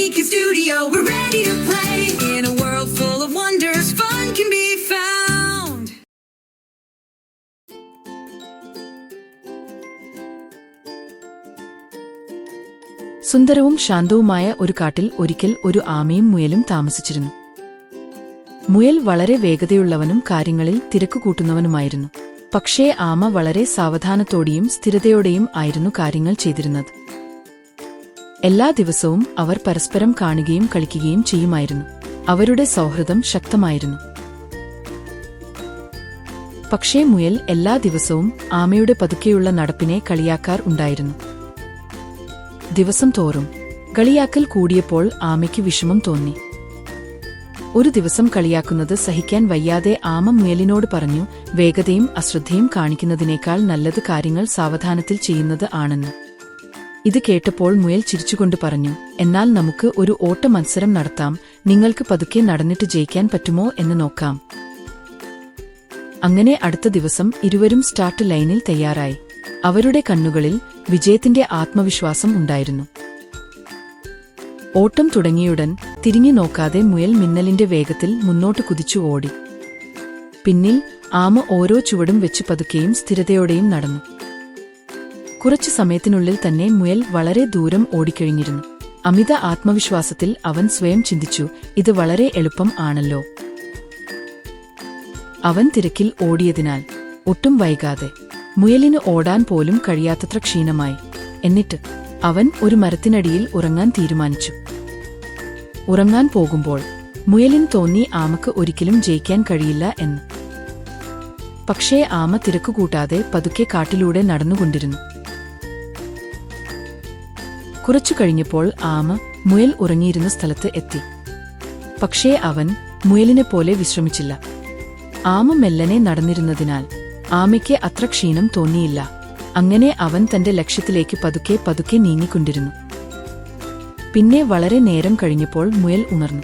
Geeky Studio, we're ready to play. In a world full of wonders, fun can be found. സുന്ദരവും ശാന്തവുമായ ഒരു കാട്ടിൽ ഒരിക്കൽ ഒരു ആമയും മുയലും താമസിച്ചിരുന്നു. മുയൽ വളരെ വേഗതയുള്ളവനും കാര്യങ്ങളിൽ തിരക്കുകൂട്ടുന്നവനുമായിരുന്നു. പക്ഷേ ആമ വളരെ സാവധാനത്തോടെയും സ്ഥിരതയോടെയും ആയിരുന്നു കാര്യങ്ങൾ ചെയ്തിരുന്നത്. എല്ലാ ദിവസവും അവർ പരസ്പരം കാണുകയും കളിക്കുകയും ചെയ്യുമായിരുന്നു. അവരുടെ സൗഹൃദം ശക്തമായിരുന്നു. പക്ഷേ മുയൽ എല്ലാ ദിവസവും ആമയുടെ പതുക്കെയുള്ള നടപ്പിനെ കളിയാക്കാർ ഉണ്ടായിരുന്നു. ദിവസം തോറും കളിയാക്കൽ കൂടിയപ്പോൾ ആമയ്ക്ക് വിഷമം തോന്നി. ഒരു ദിവസം കളിയാക്കുന്നത് സഹിക്കാൻ വയ്യാതെ ആമ മുയലിനോട് പറഞ്ഞു, വേഗതയും അശ്രദ്ധയും കാണിക്കുന്നതിനേക്കാൾ നല്ലത് കാര്യങ്ങൾ സാവധാനത്തിൽ ചെയ്യുന്നത് ആണെന്ന്. ഇത് കേട്ടപ്പോൾ മുയൽ ചിരിച്ചുകൊണ്ട് പറഞ്ഞു, എന്നാൽ നമുക്ക് ഒരു ഓട്ട മത്സരം നടത്താം. നിങ്ങൾക്ക് പതുക്കെ നടന്നിട്ട് ജയിക്കാൻ പറ്റുമോ എന്ന് നോക്കാം. അങ്ങനെ അടുത്ത ദിവസം ഇരുവരും സ്റ്റാർട്ട് ലൈനിൽ തയ്യാറായി. അവരുടെ കണ്ണുകളിൽ വിജയത്തിന്റെ ആത്മവിശ്വാസം ഉണ്ടായിരുന്നു. ഓട്ടം തുടങ്ങിയുടൻ തിരിഞ്ഞു നോക്കാതെ മുയൽ മിന്നലിന്റെ വേഗത്തിൽ മുന്നോട്ട് കുതിച്ചു ഓടി. പിന്നിൽ ആമ ഓരോ ചുവടും വെച്ച് പതുക്കെയും സ്ഥിരതയോടെയും നടന്നു. കുറച്ചു സമയത്തിനുള്ളിൽ തന്നെ മുയൽ വളരെ ദൂരം ഓടിക്കഴിഞ്ഞിരുന്നു. അമിത ആത്മവിശ്വാസത്തിൽ അവൻ സ്വയം ചിന്തിച്ചു, ഇത് വളരെ എളുപ്പം ആണല്ലോ. അവൻ തിരക്കിൽ ഓടിയതിനാൽ ഒട്ടും വൈകാതെ മുയലിന് ഓടാൻ പോലും കഴിയാത്തത്ര ക്ഷീണമായി. എന്നിട്ട് അവൻ ഒരു മരത്തിനടിയിൽ ഉറങ്ങാൻ തീരുമാനിച്ചു. ഉറങ്ങാൻ പോകുമ്പോൾ മുയലിന് തോന്നി ആമക്ക് ഒരിക്കലും ജയിക്കാൻ കഴിയില്ല എന്ന്. പക്ഷേ ആമ തിരക്കുകൂട്ടാതെ പതുക്കെ കാട്ടിലൂടെ നടന്നുകൊണ്ടിരുന്നു. കുറച്ചു കഴിഞ്ഞപ്പോൾ ആമ മുയൽ ഉറങ്ങിയിരുന്ന സ്ഥലത്ത് എത്തി. പക്ഷേ അവൻ മുയലിനെപ്പോലെ വിശ്രമിച്ചില്ല. ആമ മെല്ലനെ നടന്നിരുന്നതിനാൽ ആമയ്ക്ക് അത്ര ക്ഷീണം തോന്നിയില്ല. അങ്ങനെ അവൻ തന്റെ ലക്ഷ്യത്തിലേക്ക് പതുക്കെ പതുക്കെ നീങ്ങിക്കൊണ്ടിരുന്നു. പിന്നെ വളരെ നേരം കഴിഞ്ഞപ്പോൾ മുയൽ ഉണർന്നു.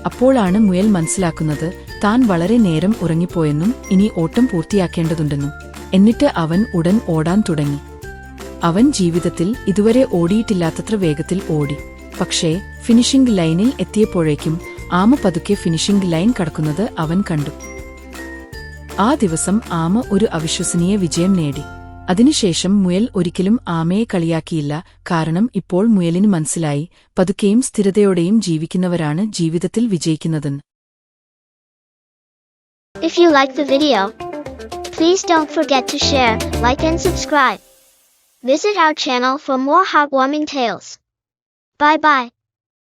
അപ്പോഴാണ് മുയൽ മനസ്സിലാക്കുന്നത് താൻ വളരെ നേരം ഉറങ്ങിപ്പോയെന്നും ഇനി ഓട്ടം പൂർത്തിയാക്കേണ്ടതുണ്ടെന്നും. എന്നിട്ട് അവൻ ഉടൻ ഓടാൻ തുടങ്ങി. അവൻ ജീവിതത്തിൽ ഇതുവരെ ഓടിയിട്ടില്ലാത്തത്ര വേഗത്തിൽ ഓടി. പക്ഷേ ഫിനിഷിംഗ് ലൈനിൽ എത്തിയപ്പോഴേക്കും ആമ പതുക്കെ ഫിനിഷിംഗ് ലൈൻ കടക്കുന്നത് അവൻ കണ്ടു. ആ ദിവസം ആമ ഒരു അവിശ്വസനീയ വിജയം നേടി. അതിനുശേഷം മുയൽ ഒരിക്കലും ആമയെ കളിയാക്കിയില്ല. കാരണം ഇപ്പോൾ മുയലിന് മനസ്സിലായി, പതുക്കെയും സ്ഥിരതയോടെയും ജീവിക്കുന്നവരാണ് ജീവിതത്തിൽ വിജയിക്കുന്നതെന്ന്. If you like the video, please don't forget to share, like and subscribe. Visit our channel for more heartwarming tales. Bye bye.